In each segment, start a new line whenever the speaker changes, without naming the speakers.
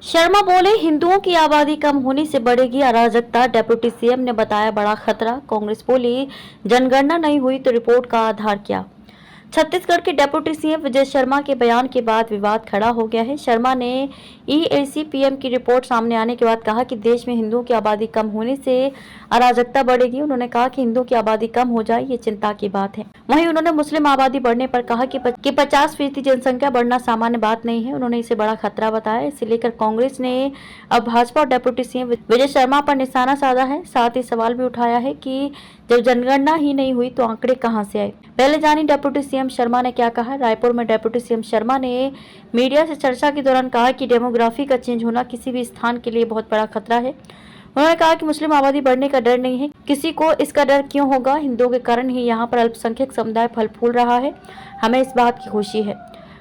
शर्मा बोले, हिंदुओं की आबादी कम होने से बढ़ेगी अराजकता। डिप्टी सीएम ने बताया बड़ा खतरा। कांग्रेस बोली, जनगणना नहीं हुई तो रिपोर्ट का आधार क्या। छत्तीसगढ़ के डिप्टी सीएम विजय शर्मा के बयान के बाद विवाद खड़ा हो गया है। शर्मा ने ईएसीपीएम की रिपोर्ट सामने आने के बाद कहा कि देश में हिंदुओं की आबादी कम होने से अराजकता बढ़ेगी। उन्होंने कहा कि हिंदुओं की आबादी कम हो जाए ये चिंता की बात है। वहीं उन्होंने मुस्लिम आबादी बढ़ने पर कहा कि 50% जनसंख्या बढ़ना सामान्य बात नहीं है। उन्होंने इसे बड़ा खतरा बताया। इसे लेकर कांग्रेस ने अब भाजपा और डिप्टी सीएम विजय शर्मा पर निशाना साधा है। साथ ही सवाल भी उठाया है कि जब जनगणना ही नहीं हुई तो आंकड़े कहां से आए। पहले जानिए डिप्टी सीएम शर्मा ने क्या कहा। रायपुर में डिप्टी सीएम शर्मा ने मीडिया से चर्चा के दौरान कहा कि डेमोग्राफी का चेंज होना किसी भी स्थान के लिए बहुत बड़ा खतरा है। उन्होंने कहा कि मुस्लिम आबादी बढ़ने का डर नहीं है, किसी को इसका डर क्यों होगा। हिंदुओं के कारण ही यहाँ पर अल्पसंख्यक समुदाय फल फूल रहा है, हमें इस बात की खुशी है।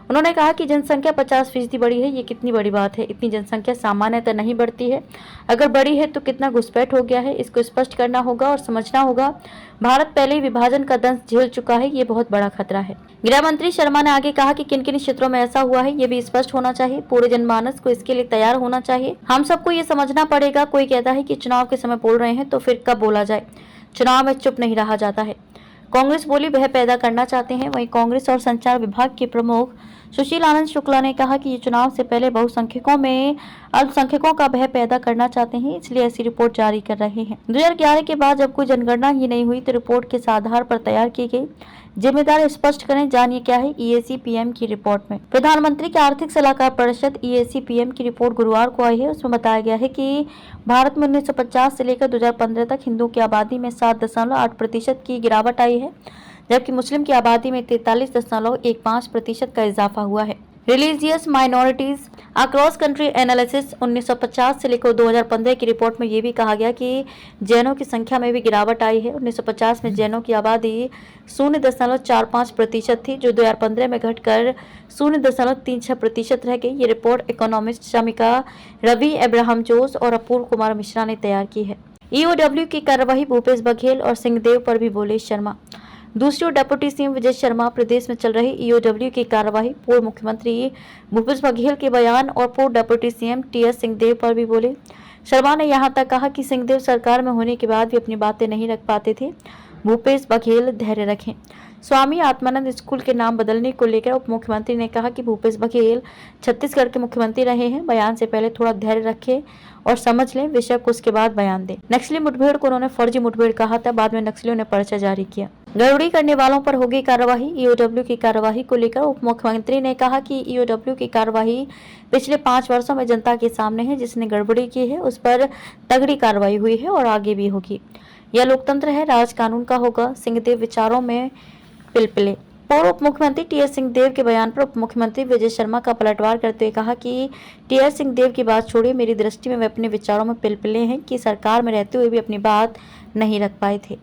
उन्होंने कहा कि जनसंख्या 50% बढ़ी है, ये कितनी बड़ी बात है। इतनी जनसंख्या सामान्यतः नहीं बढ़ती है, अगर बढ़ी है तो कितना घुसपैठ हो गया है, इसको स्पष्ट करना होगा और समझना होगा। भारत पहले ही विभाजन का दंश झेल चुका है, ये बहुत बड़ा खतरा है। गृह मंत्री शर्मा ने आगे कहा कि किन किन क्षेत्रों में ऐसा हुआ है ये भी स्पष्ट होना चाहिए। पूरे जनमानस को इसके लिए तैयार होना चाहिए। हम सबको ये समझना पड़ेगा। कोई कहता है कि चुनाव के समय बोल रहे हैं तो फिर कब बोला जाए। चुनाव में चुप नहीं रहा जाता है। कांग्रेस बोली, वह पैदा करना चाहते हैं। वहीं कांग्रेस और संचार विभाग के प्रमुख सुशील आनंद शुक्ला ने कहा कि ये चुनाव से पहले बहुसंख्यकों में अल्पसंख्यकों का भय पैदा करना चाहते हैं, इसलिए ऐसी रिपोर्ट जारी कर रहे हैं। 2011 के बाद जब कोई जनगणना ही नहीं हुई तो रिपोर्ट किस आधार पर तैयार की गई, जिम्मेदार स्पष्ट करें। जानिए क्या है ईएसीपीएम की रिपोर्ट में। प्रधानमंत्री के आर्थिक सलाहकार परिषद ईएसीपीएम की रिपोर्ट गुरुवार को आई है। उसमें बताया गया है कि भारत में 1950 से लेकर 2015 तक हिंदुओं की आबादी में 7.8% की गिरावट आई है, जबकि मुस्लिम की आबादी में 43.15% का इजाफा हुआ है। Religious minorities across country analysis 1950 से लेकर 2015 की रिपोर्ट में ये भी कहा गया कि जैनों की संख्या में भी गिरावट आई है। 1950 में जैनों की आबादी 0.45% थी, जो 2015 में घटकर 0.36% रह गई। ये रिपोर्ट इकोनॉमिस्ट शमिका रवि, अब्राहम जोस और अपूर्व कुमार मिश्रा ने तैयार की है। ईओडब्ल्यू की कार्यवाही भूपेश बघेल और सिंहदेव पर भी बोले शर्मा। दूसरी ओर डिप्टी सीएम विजय शर्मा प्रदेश में चल रही ईओडब्ल्यू की कार्यवाही, पूर्व मुख्यमंत्री भूपेश बघेल के बयान और पूर्व डिप्टी सीएम टीएस सिंहदेव पर भी बोले। शर्मा ने यहां तक कहा कि सिंहदेव सरकार में होने के बाद भी अपनी बातें नहीं रख पाते थे। भूपेश बघेल धैर्य रखें। स्वामी आत्मानंद स्कूल के नाम बदलने को लेकर उप मुख्यमंत्री ने कहा कि भूपेश बघेल छत्तीसगढ़ के मुख्यमंत्री रहे हैं, बयान से पहले थोड़ा धैर्य रखें और समझ लें विषय को, उसके बाद बयान दें। नक्सली मुठभेड़ को उन्होंने फर्जी मुठभेड़ कहा था, बाद में नक्सलियों ने पर्चा जारी किया। गड़बड़ी करने वालों पर होगी कार्रवाई। ईओडब्ल्यू की कार्रवाई को लेकर उप मुख्यमंत्री ने कहा कि ईओडब्ल्यू की कार्रवाई पिछले 5 वर्षों में जनता के सामने है। जिसने गड़बड़ी की है उस पर तगड़ी कार्रवाई हुई है और आगे भी होगी। यह लोकतंत्र है, राज कानून का होगा। सिंहदेव विचारों में पिलपिले। पूर्व उप मुख्यमंत्री टीएस सिंहदेव के बयान पर उप मुख्यमंत्री विजय शर्मा का पलटवार करते हुए कहा कि टीएस सिंहदेव की बात छोड़िए, मेरी दृष्टि में वे अपने विचारों में पिलपिले हैं कि सरकार में रहते हुए भी अपनी बात नहीं रख पाए थे।